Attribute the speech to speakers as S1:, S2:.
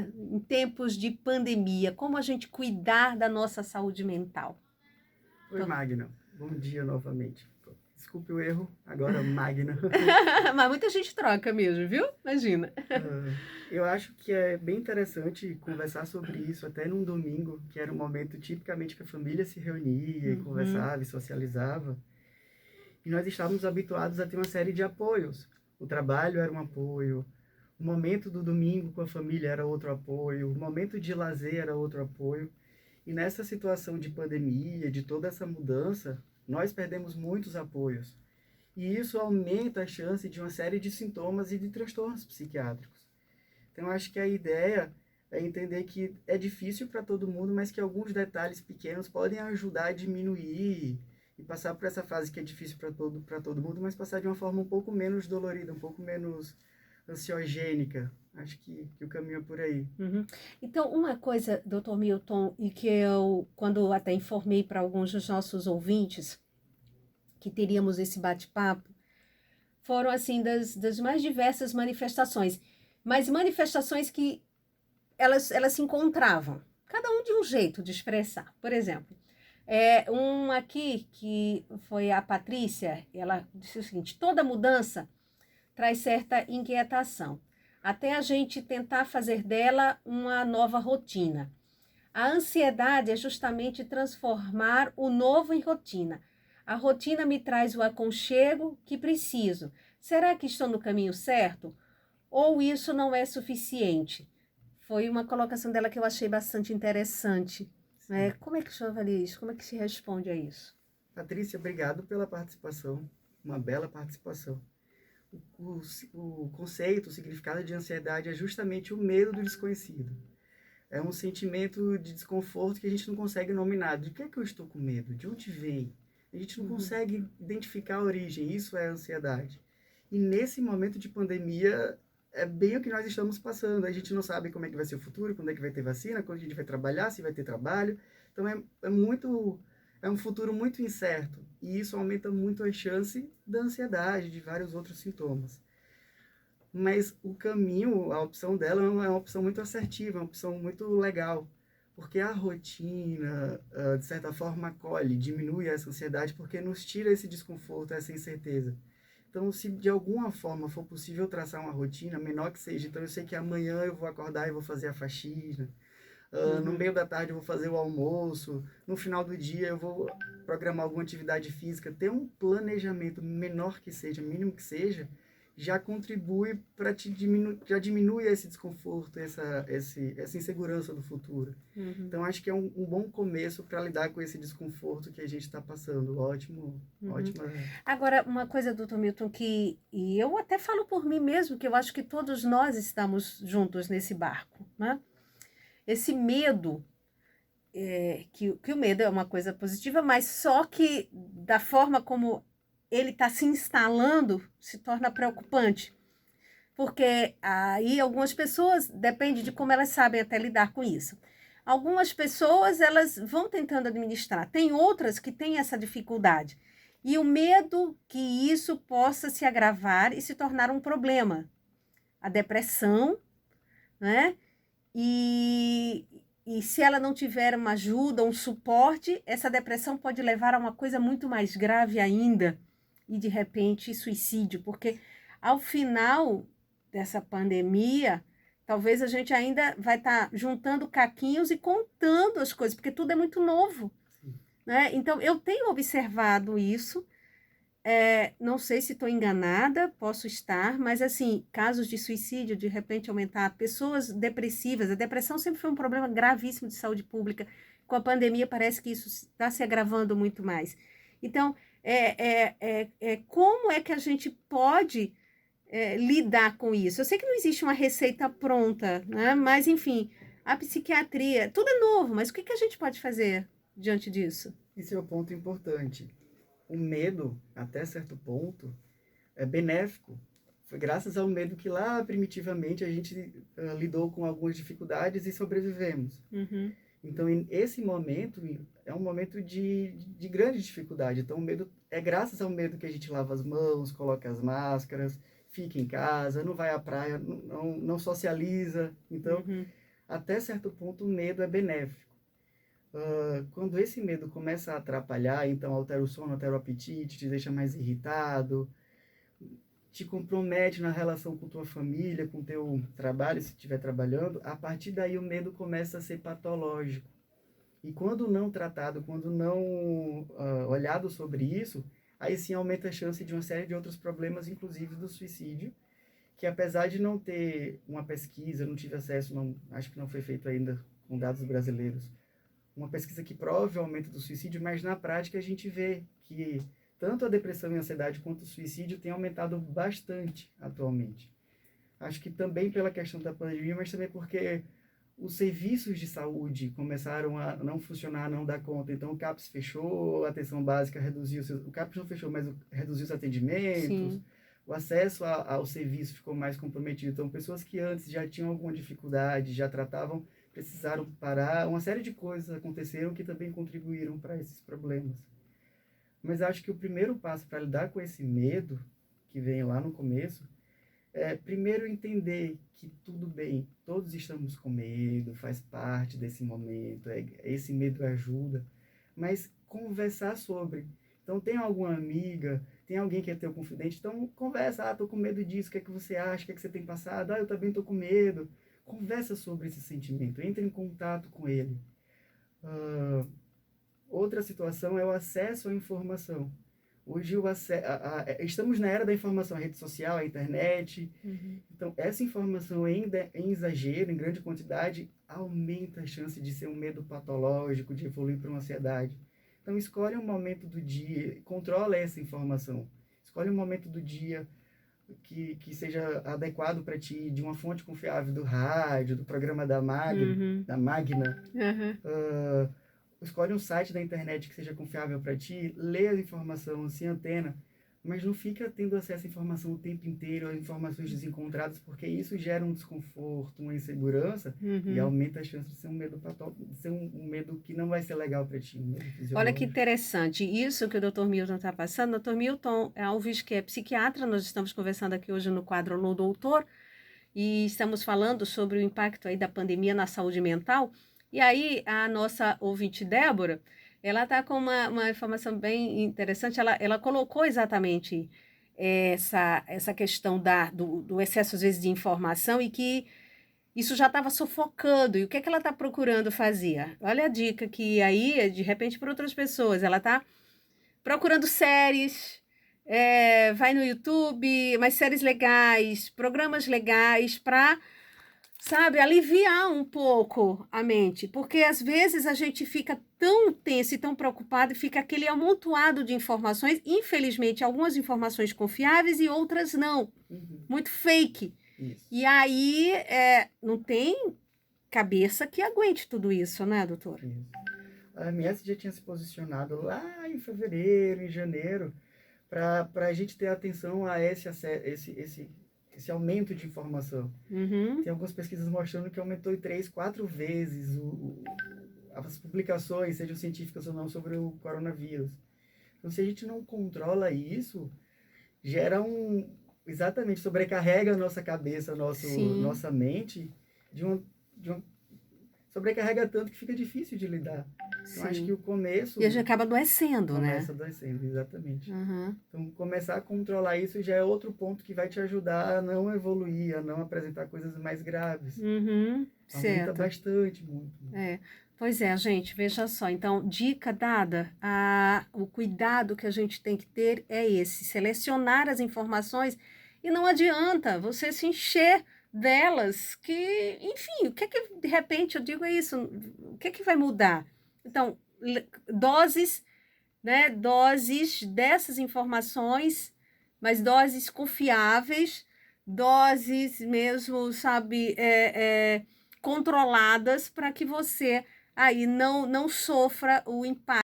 S1: Em tempos de pandemia, como a gente cuidar da nossa saúde mental?
S2: Oi, Magna. Bom dia novamente. Desculpe o erro, agora Magna.
S1: Mas muita gente troca mesmo, viu? Imagina.
S2: Eu acho que é bem interessante conversar sobre isso até num domingo, que era um momento tipicamente que a família se reunia e
S1: Uhum,
S2: conversava e socializava. E nós estávamos habituados a ter uma série de apoios. O trabalho era um apoio, o momento do domingo com a família era outro apoio, o momento de lazer era outro apoio. E nessa situação de pandemia, de toda essa mudança, nós perdemos muitos apoios. E isso aumenta a chance de uma série de sintomas e de transtornos psiquiátricos. Então, acho que a ideia é entender que é difícil para todo mundo, mas que alguns detalhes pequenos podem ajudar a diminuir e passar por essa fase que é difícil para todo mundo, mas passar de uma forma um pouco menos dolorida, um pouco menos ansiogênica. Acho que o caminho é por aí.
S1: uhum. Então, uma coisa, Dr. Milton, e que eu, quando até informei para alguns dos nossos ouvintes que teríamos esse bate-papo, foram assim das mais diversas manifestações, mas manifestações que elas se encontravam, cada um de um jeito de expressar. Por exemplo, um aqui que foi a Patrícia, ela disse o seguinte: toda mudança traz certa inquietação, até a gente tentar fazer dela uma nova rotina. A ansiedade é justamente transformar o novo em rotina. A rotina me traz o aconchego que preciso. Será que estou no caminho certo? Ou isso não é suficiente? Foi uma colocação dela que eu achei bastante interessante.
S2: Sim.
S1: Como é que o senhor avalia isso? Como é que se responde a isso?
S2: Patrícia, obrigado pela participação. Uma bela participação. O, o conceito, o significado de ansiedade é justamente o medo do desconhecido. É um sentimento de desconforto que a gente não consegue nominar. De que é que eu estou com medo? De onde vem? A gente não
S1: Uhum,
S2: consegue identificar a origem. Isso é ansiedade. E nesse momento de pandemia, é bem o que nós estamos passando. A gente não sabe como é que vai ser o futuro, quando é que vai ter vacina, quando a gente vai trabalhar, se vai ter trabalho. Então é um futuro muito incerto. E isso aumenta muito a chance da ansiedade, de vários outros sintomas. Mas o caminho, a opção dela é uma opção muito assertiva, uma opção muito legal, porque a rotina, de certa forma, acolhe, diminui essa ansiedade, porque nos tira esse desconforto, essa incerteza. Então, se de alguma forma for possível traçar uma rotina, menor que seja, então eu sei que amanhã eu vou acordar e vou fazer a faxina, no
S1: uhum,
S2: meio da tarde eu vou fazer o almoço, no final do dia eu vou programar alguma atividade física, ter um planejamento menor que seja, mínimo que seja, já contribui para te diminuir, já diminui esse desconforto, essa insegurança do futuro.
S1: uhum,
S2: Então acho que é um bom começo para lidar com esse desconforto que a gente está passando. Ótimo,
S1: uhum.
S2: ótima.
S1: Agora, uma coisa, doutor Milton, e eu até falo por mim mesmo, que eu acho que todos nós estamos juntos nesse barco, né? Esse medo, que o medo é uma coisa positiva, mas só que da forma como ele está se instalando, se torna preocupante. Porque aí algumas pessoas, depende de como elas sabem até lidar com isso. Algumas pessoas, elas vão tentando administrar. Tem outras que têm essa dificuldade. E o medo que isso possa se agravar e se tornar um problema. A depressão, né? E, e se ela não tiver uma ajuda, um suporte, essa depressão pode levar a uma coisa muito mais grave ainda. E de repente, suicídio. Porque ao final dessa pandemia, talvez a gente ainda vai estar juntando caquinhos e contando as coisas, porque tudo é muito novo,
S2: Sim.
S1: né? Então, eu tenho observado isso. Não sei se estou enganada, posso estar, mas assim, casos de suicídio, de repente aumentar, pessoas depressivas, a depressão sempre foi um problema gravíssimo de saúde pública. Com a pandemia parece que isso está se agravando muito mais. Então, como é que a gente pode lidar com isso? Eu sei que não existe uma receita pronta, né? Mas enfim, a psiquiatria, tudo é novo, mas o que que a gente pode fazer diante disso?
S2: Esse é o ponto importante. O medo, até certo ponto, é benéfico. Foi graças ao medo que lá primitivamente a gente lidou com algumas dificuldades e sobrevivemos.
S1: Uhum,
S2: Então, esse momento é um momento de grande dificuldade. Então, o medo é graças ao medo que a gente lava as mãos, coloca as máscaras, fica em casa, não vai à praia, não socializa. Então,
S1: uhum,
S2: até certo ponto, o medo é benéfico. Quando esse medo começa a atrapalhar, então altera o sono, altera o apetite, te deixa mais irritado, te compromete na relação com tua família, com teu trabalho, se estiver trabalhando, a partir daí o medo começa a ser patológico. E quando não tratado, quando não olhado sobre isso, aí sim aumenta a chance de uma série de outros problemas, inclusive do suicídio, que apesar de não ter uma pesquisa, não tive acesso, não, acho que não foi feito ainda com dados brasileiros, uma pesquisa que prove o aumento do suicídio, mas na prática a gente vê que tanto a depressão e a ansiedade quanto o suicídio têm aumentado bastante atualmente. Acho que também pela questão da pandemia, mas também porque os serviços de saúde começaram a não funcionar, a não dar conta. Então, o CAPS fechou, a atenção básica reduziu, o CAPS não fechou, mas reduziu os atendimentos,
S1: Sim.
S2: o acesso ao serviço ficou mais comprometido. Então, pessoas que antes já tinham alguma dificuldade, já tratavam, precisaram parar. Uma série de coisas aconteceram que também contribuíram para esses problemas. Mas acho que o primeiro passo para lidar com esse medo, que vem lá no começo, primeiro entender que tudo bem, todos estamos com medo, faz parte desse momento, esse medo ajuda, mas conversar sobre. Então, tem alguma amiga, tem alguém que é teu confidente, então conversa, tô com medo disso, o que é que você acha, o que é que você tem passado? Eu também tô com medo. Conversa sobre esse sentimento, entre em contato com ele. Outra situação é o acesso à informação. Hoje estamos na era da informação, a rede social, a internet.
S1: Uhum.
S2: Então, essa informação em exagero, em grande quantidade, aumenta a chance de ser um medo patológico, de evoluir para uma ansiedade. Então, escolhe um momento do dia, controla essa informação. Escolhe um momento do dia que seja adequado para ti, de uma fonte confiável do rádio, do programa da Magna. Escolhe um site da internet que seja confiável para ti, lê a informação sem antena, mas não fica tendo acesso à informação o tempo inteiro, a informações desencontradas, porque isso gera um desconforto, uma insegurança, e aumenta a chance de ser um medo de ser um medo que não vai ser legal para ti, um medo
S1: Olha que
S2: fisiológico.
S1: interessante, isso que o Dr. Milton está passando. Dr. Milton Alves, que é psiquiatra, nós estamos conversando aqui hoje no quadro No Doutor, e estamos falando sobre o impacto aí da pandemia na saúde mental. E aí, a nossa ouvinte Débora, ela está com uma informação bem interessante. Ela colocou exatamente essa questão do excesso, às vezes, de informação, e que isso já estava sufocando. E o que é que ela está procurando fazer? Olha a dica que aí, de repente, para outras pessoas. Ela está procurando séries, vai no YouTube, mas séries legais, programas legais, para, sabe, aliviar um pouco a mente, porque às vezes a gente fica tão tenso e tão preocupado e fica aquele amontoado de informações, infelizmente algumas informações confiáveis e outras não, muito fake.
S2: Isso.
S1: E aí não tem cabeça que aguente tudo isso, né, doutor?
S2: Isso. A MS já tinha se posicionado lá em fevereiro, em janeiro, para a gente ter atenção a esse aumento de informação. Tem algumas pesquisas mostrando que aumentou 3, 4 vezes as publicações, sejam científicas ou não, sobre o coronavírus. Então, se a gente não controla isso, gera exatamente, sobrecarrega a nossa cabeça, nossa mente, sobrecarrega tanto que fica difícil de lidar. Então, acho que o começo...
S1: E a gente acaba adoecendo, né?
S2: Começa adoecendo, exatamente. Então, começar a controlar isso já é outro ponto que vai te ajudar a não evoluir, a não apresentar coisas mais graves. Aumenta
S1: Certo.
S2: bastante, muito.
S1: Pois é, gente, veja só. Então, dica dada, o cuidado que a gente tem que ter é esse, selecionar as informações, e não adianta você se encher delas, que, enfim, o que é que, de repente, eu digo isso, o que é que vai mudar? Então, doses, né, doses dessas informações, mas doses confiáveis, doses mesmo, sabe, controladas, para que você aí não sofra o impacto